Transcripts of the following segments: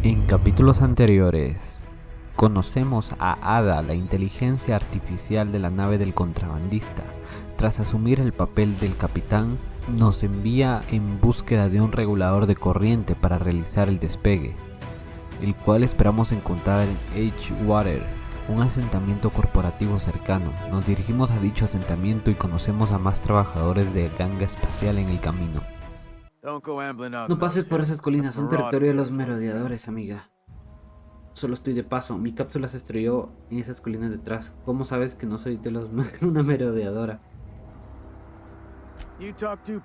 En capítulos anteriores, conocemos a Ada, la inteligencia artificial de la nave del contrabandista. Tras asumir el papel del capitán, nos envía en búsqueda de un regulador de corriente para realizar el despegue, el cual esperamos encontrar en EDGEWATER, un asentamiento corporativo cercano. Nos dirigimos a dicho asentamiento y conocemos a más trabajadores de ganga espacial en el camino. No pases por esas colinas, son territorio de los merodeadores, amiga. Solo estoy de paso, mi cápsula se estrelló en esas colinas detrás. ¿Cómo sabes que no soy de los una merodeadora?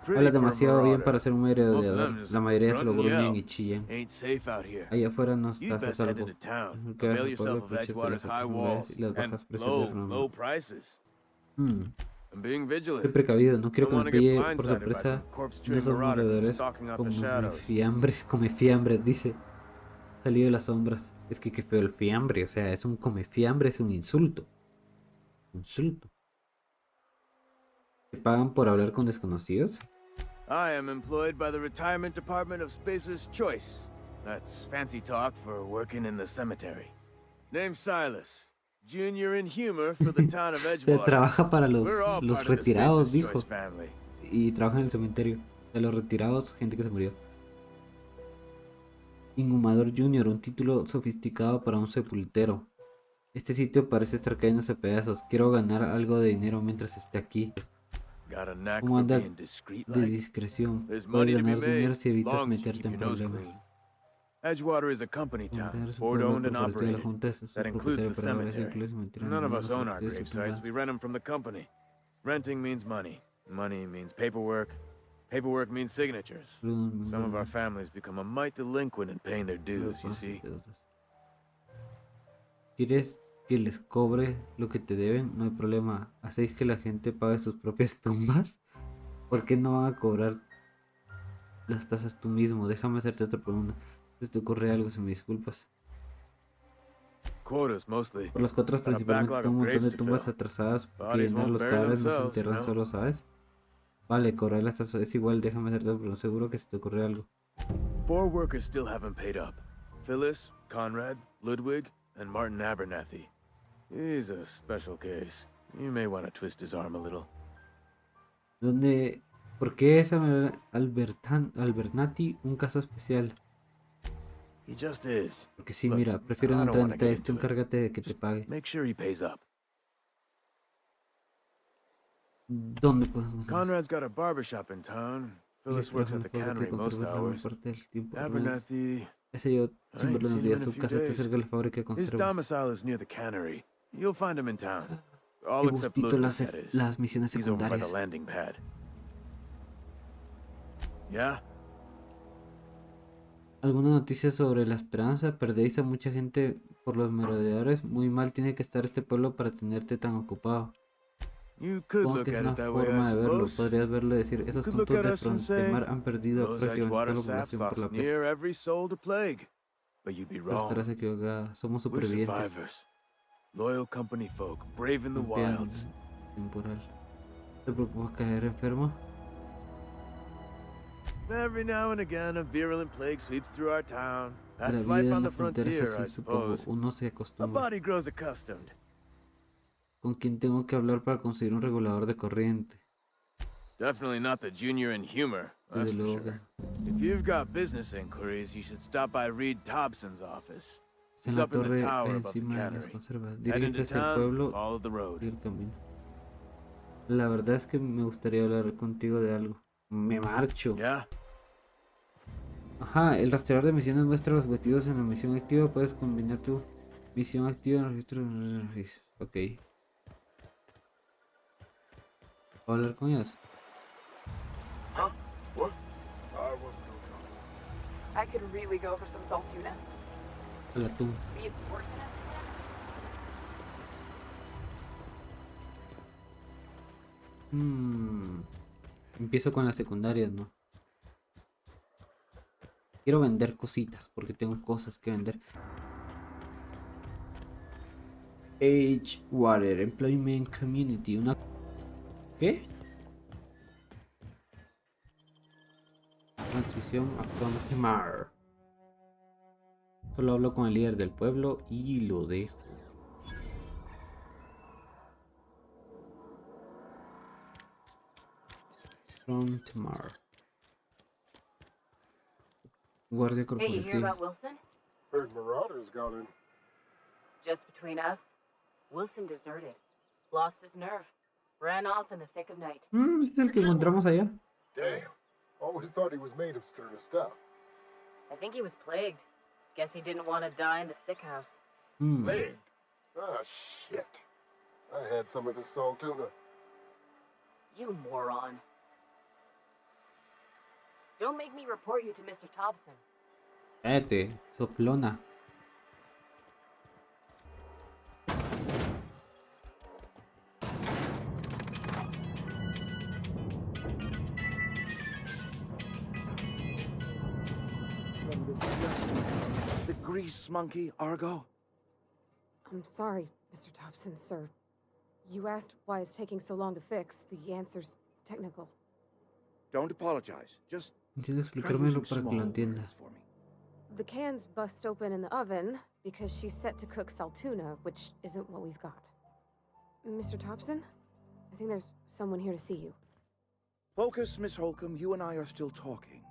Hablas demasiado bien para ser un merodeador. La mayoría se lo gruñen y chillan. Allá afuera no estás a salvo. Que vas al pueblo, precios de las altas mujeres y las bajas precios de Roma. Estoy precavido, no quiero que me pille por sorpresa uno esos merodeadores come fiambres, dice. Salido de las sombras. Es que qué feo el fiambre, o sea, es un come fiambre, es un insulto. Insulto. ¿Te pagan por hablar con desconocidos? I am employed by the retirement department of Spacer's Choice. That's fancy talk for working in the cemetery. Name Silas. Junior in humor for the town of Edgewater. Trabaja para los retirados, dijo. Y trabaja en el cementerio. De los retirados, gente que se murió. Inhumador Junior, un título sofisticado para un sepultero. Este sitio parece estar cayéndose a pedazos. Quiero ganar algo de dinero mientras esté aquí. ¿Cómo anda de discreción? Puedes ganar dinero si evitas meterte en problemas. Edgewater is a company town, board-owned and operated. That includes the cemetery. None of us own our gravesites, we rent them from the company. Renting means money. Money means paperwork. Paperwork means signatures. Some of our families become a mite delinquent in paying their dues, you see. ¿Quieres que les cobre lo que te deben? No hay problema. ¿Hacéis que la gente pague sus propias tumbas? ¿Por qué no van a cobrar las tasas tú mismo? Déjame hacerte otra pregunta. Si te ocurre algo, si me disculpas. Por las cuotas principalmente un montón de tumbas atrasadas que llenar los cadáveres no se entierran solo, ¿sabes? Vale, cobrar las tasas es igual, déjame hacerte otra pregunta. Seguro que se te ocurre algo. 4 workers still haven't paid up. Phyllis, Conrad, Ludwig, and Martin Abernathy. He's a special case. You may want to twist his arm a little. ¿Dónde? ¿Por qué es Abernathy un caso especial? He just is. Porque sí, mira, prefiero no entrar en detalles, tú encárgate de que te pague. Make sure he pays up. ¿Dónde podemos? Conrad's got a barbershop in town. Phyllis works at the cannery most hours. Abernathy. Ese yo sin verlo unos días, su casa está cerca de la fábrica de His conservas. domicile is near the cannery. You'll find him in town. All Qué except gustito Ludwig, that is. las misiones He's over by the secundarias. landing pad. Yeah? ¿Alguna noticia sobre la esperanza? ¿Perdéis a mucha gente por los merodeadores? Muy mal tiene que estar este pueblo para tenerte tan ocupado. You could Supongo look que es at una it that way, I forma de verlo. suppose. Podrías verlo y decir, esos You could look tontos at de us and say, Frontemar han perdido those prácticamente toda Edgewater la saps población por la lost near peste. every soul to plague. But you'd be Pero wrong. estarás equivocada. Somos We're supervivientes. survivors. Loyal company folk, brave in the Campeón wilds. temporal. ¿Te preocupa caer enfermo? Every now and again, a virulent plague sweeps through our town. La That's vida life en on la the frontera es frontier, I así, supongo. suppose. Uno se A acostumbra. body grows accustomed. ¿Con quién tengo que hablar para conseguir un regulador de corriente? Definitely not the junior in humor, that's Desde for luego. sure. If you've got business inquiries, you should stop by Reed Thompson's office. En He's la up in the torre tower above the encima de las cannery. conservas. Head Dirígete into hacia el town, pueblo follow the road. y el camino. La verdad es que me gustaría hablar contigo de algo. Me marcho. Yeah? Ajá, el rastreador de misiones muestra los objetivos en la misión activa. Puedes combinar tu misión activa en el registro de registros. Ok. ¿Puedo hablar con ellos? I could really go for some salt tuna. El atún. Beats pork in it. Empiezo con las secundarias, ¿no? Quiero vender cositas porque tengo cosas que vender. EDGEWATER, Employment Community, una... ¿Qué? Transición a Frontemar. Solo hablo con el líder del pueblo y lo dejo. Frontmar. Guardia Hey, you hear corporativo. about Wilson? Heard Marauders got in. Just between us, Wilson deserted. Lost his nerve. Ran off in the thick of night. Es el que encontramos allá. Damn. Always thought he was made of sterner stuff. I think he was plagued. Guess he didn't want to die in the sick house. Plagued? Ah, shit. I had some of this salt tuna. You moron. Don't make me report you to Mr. Thompson. Cállate, soplona. The grease monkey, Argo? I'm sorry, Mr. Thompson, sir. You asked why it's taking so long to fix. The answer's technical. Don't apologize. Just Tienes que try explicármelo using para que small lo entienda. words for me. The cans bust open in the oven because she's set to cook saltuna, which isn't what we've got. Mr. Thompson, I think there's someone here to see you. Focus, Miss Holcomb. You and I are still talking.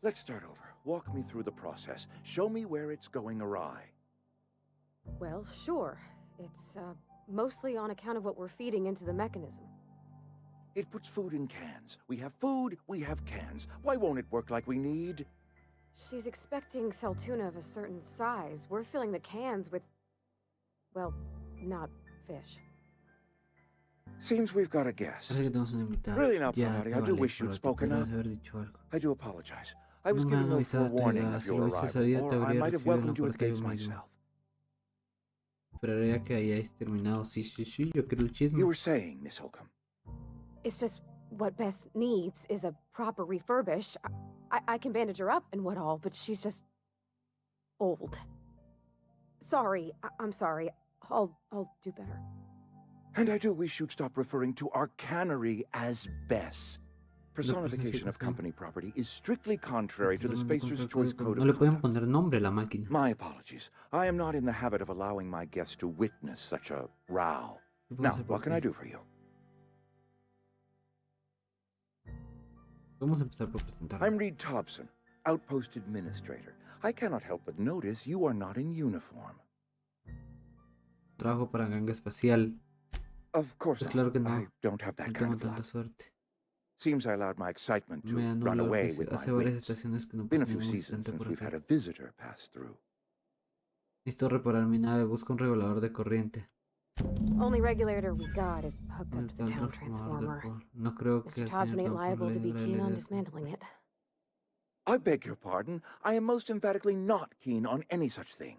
Let's start over. Walk me through the process. Show me where it's going awry. Well, sure. It's mostly on account of what we're feeding into the mechanism. It puts food in cans. We have food, we have cans. Why won't it work like we need? She's expecting saltuna of a certain size. We're filling the cans with, well, not fish. Seems we've got a guest. Parece que tenemos una invitada. Really now, Ya, Parvati, te I do vale, wish you'd Parvati, spoken up. podrías haber dicho algo. I do apologize. I was No me given han no avisado, forewarning Tega. of Si your lo hubiese arrival, sabido, te or I habría might have recibido en la welcomed you at the puerta yo gates mismo. myself. Esperaría que hayáis terminado. Sí, yo quiero el chisme. You were saying, Miss Holcomb. It's just what Bess needs is a proper refurbish. I can bandage her up and what all, but she's just old. Sorry, I'm sorry. I'll do better. And I do wish you'd stop referring to our cannery as Bess. Personification of company property is strictly contrary to the Spacer's Choice Code No le of pueden Conduct. poner nombre a la máquina. My apologies. I am not in the habit of allowing my guests to witness such a row. Now, what can I do for you? Vamos a empezar por presentarnos. I'm Reed Thompson, Outpost Administrator. I cannot help but notice you are not in uniform. Trabajo para Ganga Espacial. Of course Pues not. claro que no. I don't have No that kind tengo of tanta luck. suerte. Seems I allowed my excitement to Me run anuló away with hace my varias wits. estaciones que no Been a pasé few un seasons instante since por we've had acá. a visitor pass through. Necesito reparar mi nave. Busco un regulador de corriente. Only regulator we got is hooked up ¿Dónde to está the el town transformador de transformer. por? No creo que Mr. el Thompson señor ain't liable to be Transformer keen le on dé- dismantling it. I beg your pardon. I am most emphatically not keen on any such thing.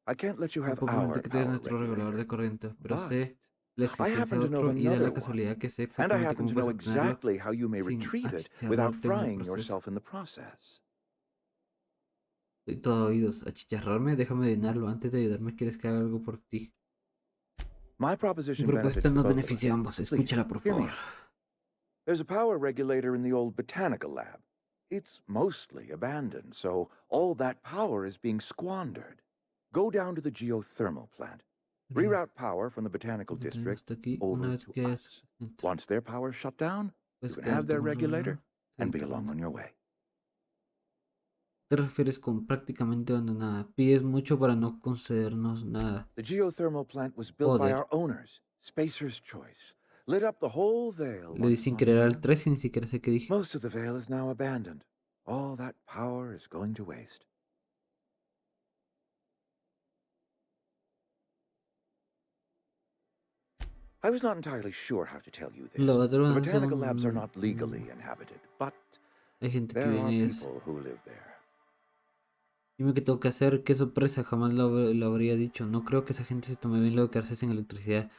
I can't let you have Tampoco our mente que tienes power nuestro regulador de regulator. corriente, pero But sé la I existencia happen de to know otro of y da another la one. casualidad que sé And I exactamente happen cómo to know puedes obtenerlo exactly how you may sin retrieve it achicharrarte without en el frying proceso. yourself in the process. Estoy todo oídos. ¿Achicharrarme? Déjame adivinarlo. Antes de ayudarme, ¿quieres que haga algo por ti? My Mi proposition propuesta benefits nos both of us. beneficia a ambos. Please, Escúchala, por hear me favor. out. There's a power regulator in the old botanical lab. It's mostly abandoned, so all that power is being squandered. Go down to the geothermal plant. Reroute power from the botanical Lo tenemos district hasta aquí. Una over vez to que hayas us. entrado, Once their power shut down, you puedes can have quedarte their con tu regulator reloj. and be Sí, along on your way. ¿Te refieres con prácticamente abandonada? Pides mucho para no concedernos nada. The geothermal plant was built by Joder. our owners, Spacer's Choice. Lit up the whole Vale. Le di once sin upon a querer al time. 3 y ni siquiera sé qué dije. Most of the Vale is now abandoned. All that power is going to waste. I was not entirely sure how to tell you this. Los The ladrones botanical labs are son... not legally inhabited, but Hay gente que there are viene y es... people who live there. Dime qué tengo que hacer, qué sorpresa, jamás lo habría dicho. No creo que esa gente se tome bien lo de quedarse sin electricidad.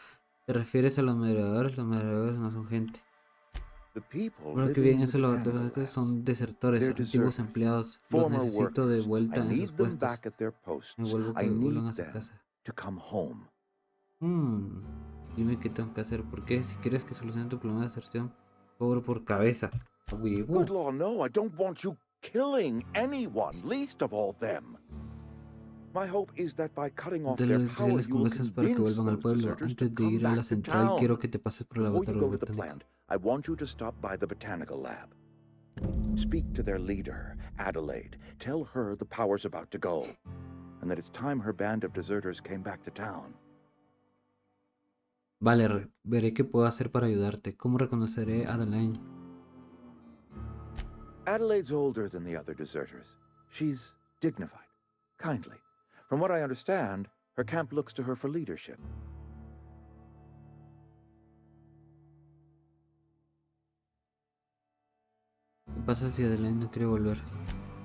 ¿Te refieres a los moderadores? Los moderadores no son gente. The people Lo que living vienen in esos the laboratorios botanical labs, son desertores, they're antiguos deserters, empleados. Los former necesito de workers. vuelta I en sus need them puestos. back at their posts. Me vuelvo I que vuelvan need a su them casa. to come home. Dime qué tengo que hacer. ¿Por qué? Si quieres que solucione tu problema de deserción, cobro por cabeza. A huevo. Good law, no, I don't want you killing anyone, least of all them. My hope is that by cutting off De their las power, les you will convences para que convince vuelvan al those pueblo. deserters to Antes de come ir a la back to central, town. quiero que te pases por el Before you laboratorio go to the botánico. plant, I want you to stop by the botanical lab. Speak to their leader, Adelaide. Tell her the power's about to go, and that it's time her band of deserters came back to town. Vale, veré qué puedo hacer para ayudarte. ¿Cómo reconoceré a Adelaide? Adelaide's older than the other deserters. She's dignified, kindly. From what I understand, her camp looks to her for leadership. ¿Qué pasa si Adelaide no quiere volver?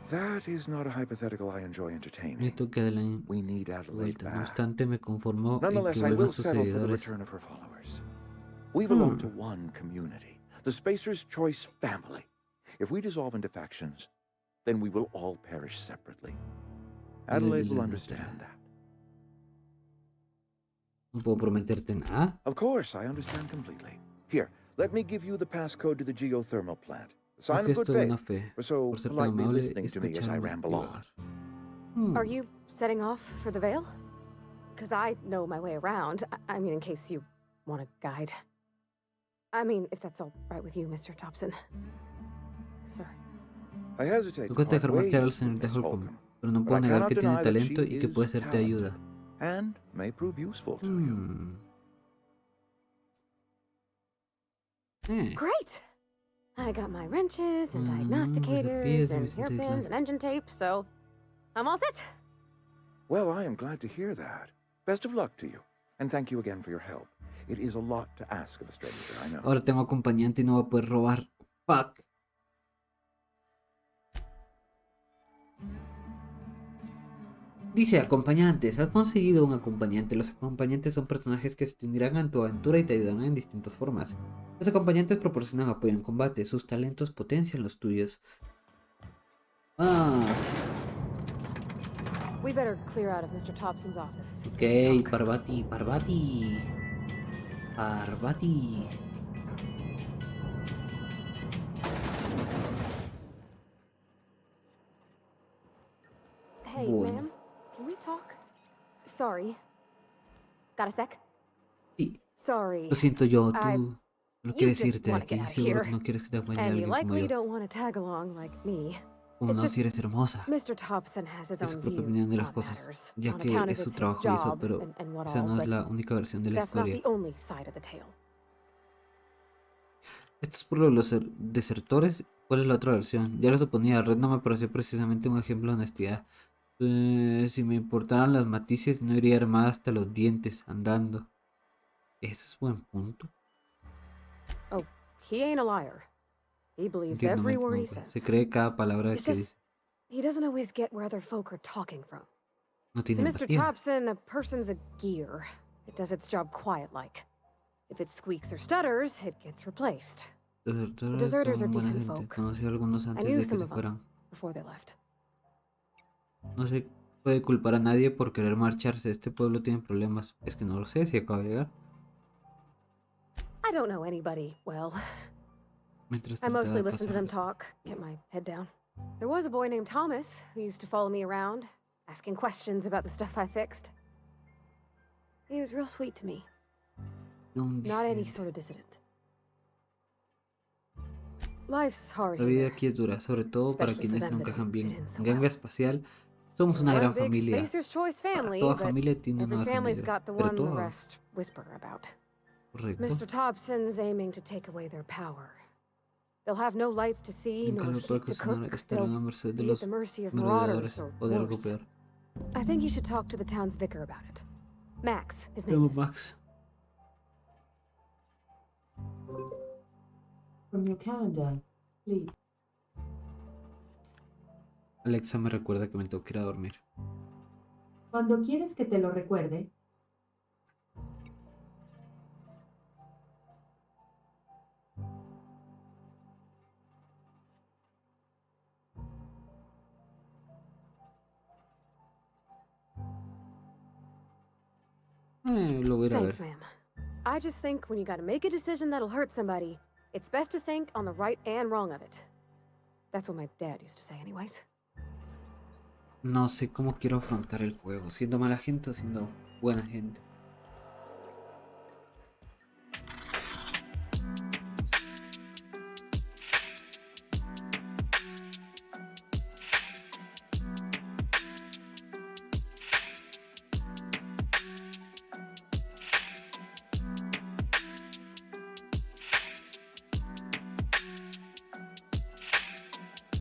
That is not a hypothetical I enjoy entertaining. Necesito que Adelaide We need Adelaide vuelta. No back. obstante, me conformo en Nonetheless, que I will vuelvan sus settle for the seguidores. return of her followers. We belong to one community, the Spacer's Choice family. If we dissolve into factions, then we will all perish separately. Adelaide will understand that. No puedo prometerte nada. Of course, I understand completely. Here, let me give you the passcode to the geothermal plant. A sign Un of good gesto de buena faith fe. for so Por ser tan politely amable, listening to me as I escucharme ramble on. hablar. Are you setting off for the Vale? Because I know my way around. I mean, in case you want a guide. I mean, if that's all right with you, Mr. Thompson. Sir. I hesitate Me to cuesta part dejar marchar al ways with señorita Miss Holcomb, Holcomb, pero no but puedo I negar cannot que tiene deny that talento she y que is puede serte talented ayuda. and may prove useful to you. Great! I got my wrenches and resorpillos diagnosticators y and mis hairpins aislantes. and engine tape, so I'm all set. Well, I am glad to hear that. Best of luck to you, and thank you again for your help. It is a lot to ask of a stranger, I know. Ahora tengo acompañante y no voy a poder robar. Fuck. Dice acompañantes. ¿Has conseguido un acompañante? Los acompañantes son personajes que se te unirán a tu aventura y te ayudarán en distintas formas. Los acompañantes proporcionan apoyo en combate. Sus talentos potencian los tuyos. We better clear out of Mr. Thompson's office. Ok, Parvati. Parvati. Hey, Bueno. ma'am, can we talk? Sorry. Got a sec? Sí. Sorry. Lo siento yo, I- tú no you quieres just irte de wanna aquí. get out of Seguro here. que no quieres que te acompañe And you alguien como likely yo. don't want to tag along like me. Como It's no, just si eres hermosa. Mr. Thompson has his Es su own propia view opinión de las on cosas, matters, ya on que account es of su it's his trabajo y eso, job pero and what esa all, no es but la única versión de la that's not historia. the only side of the tale. Esto es por los desertores. ¿Cuál es la otra versión? Ya lo suponía, Red no me pareció precisamente un ejemplo de honestidad. Si me importaran las matices, no iría armada hasta los dientes, andando. Ese es buen punto. Oh, he ain't a liar. He believes Entiendo, every word he no, says. se cree cada palabra It's que just dice. he doesn't always get where other folk are talking from. No To tiene Mr. empatía. Thompson, a person's a gear. It does its job quiet-like. If it squeaks or stutters, it gets replaced. Desertores deserters son are buena decent gente. folk. Conocí a algunos I antes knew de que some se of them fueran. before they left. No se puede culpar a nadie por querer marcharse. Este pueblo tiene problemas. Es que no lo sé si acaba de llegar. I don't know anybody well. Mientras I mostly trataba de listen to them pasar. talk, get my head down. There was a boy named Thomas who used to follow me around, asking questions about the stuff I fixed. He was real sweet to me. Un Not any disidente. sort of dissident. Life's hard La vida here. aquí es dura, sobre todo para Especially for quienes them no that encajan don't fit bien. in so En Ganga well. Espacial somos una We're a gran big familia. Spacer's Choice family, Toda but familia tiene every una oveja family's negra. got the Pero one the toda, rest whisper about. correcto. Mr. Thompson's aiming to take away their power. They'll have no lights to see, Nunca nor lo puede heat to cocinar, cook. estarán a They'll merced de be at los the mercy of merodeadores marauders or o de algo worse. peor. I think you should talk to the town's vicar about it. Max, his Me name llamo is. Max. From your calendar, please. Alexa me recuerda que me tengo que ir a dormir. Cuando quieres que te lo recuerde, Lo voy a ir a Thanks, ver. ma'am. I just think when you gotta make a decision that'll hurt somebody, it's best to think on the right and wrong of it. That's what my dad used to say anyways. no sé cómo quiero afrontar el juego, siendo mala gente o siendo buena gente.